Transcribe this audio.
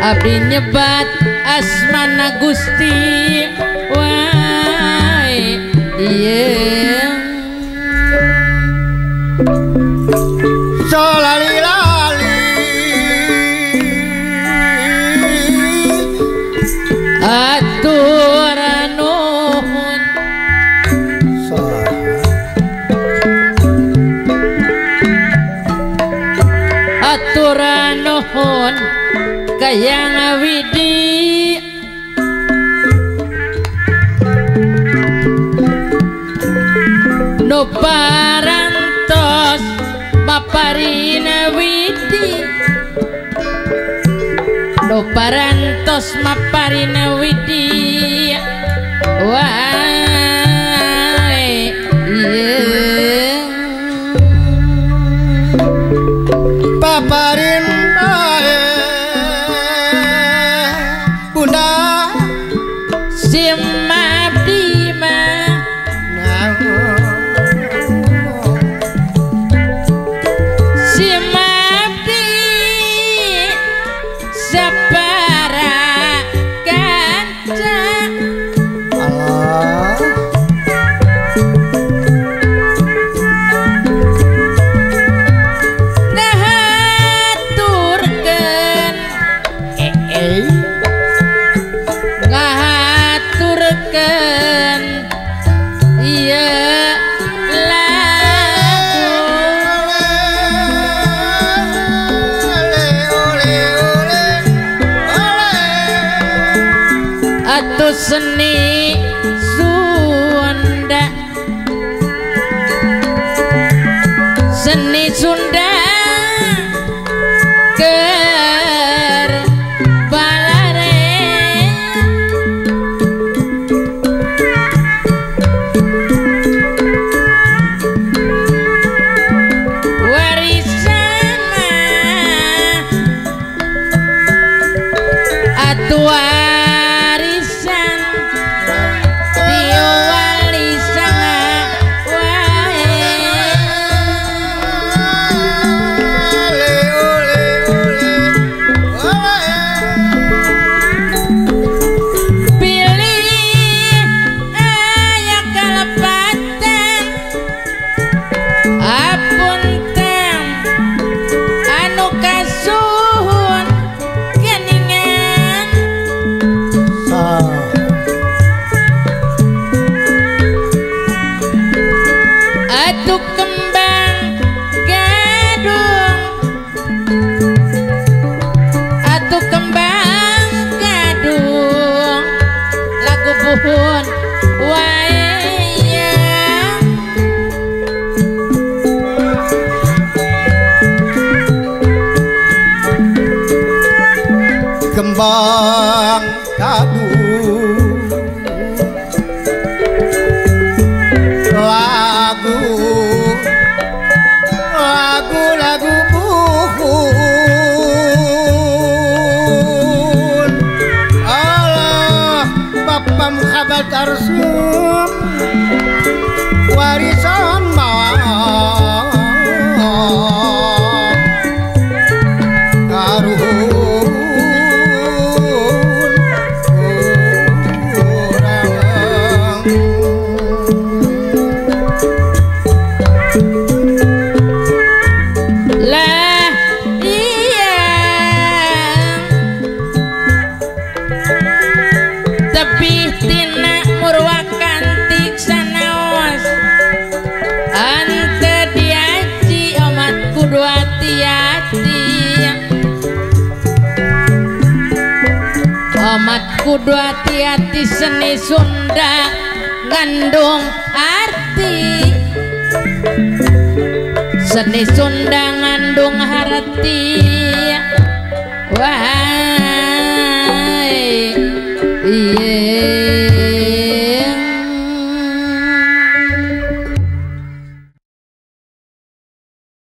abdi nyebat asmana Gusti wae ieu solalilali atur nuhun atur nuhun kayang widi nu parantos maparina widi nu parantos maparina widi wae ieu paparin bae bunda sim abdi mah sim abdi sapara kanca Allah ngahaturkeun ngahaturkeun ieu lagu atuh seni Sunda seni Sunda keur balare warisan atuh warisan tiu warisan wae pilih aya kalepatan apunten anu kasuhun keningan atuh kembang gadung atuh kembang gadung lagu puhun wae kembang kadung lagu puhun Allah Bapa Muhammad Rasul warisan mawar karuhun lah iya tepih tina murwakantik sanaos ante diaji omat kudu hati-hati omat kudu hati-hati seni Sunda ngandung arti seni Sunda ngandung harti wae iya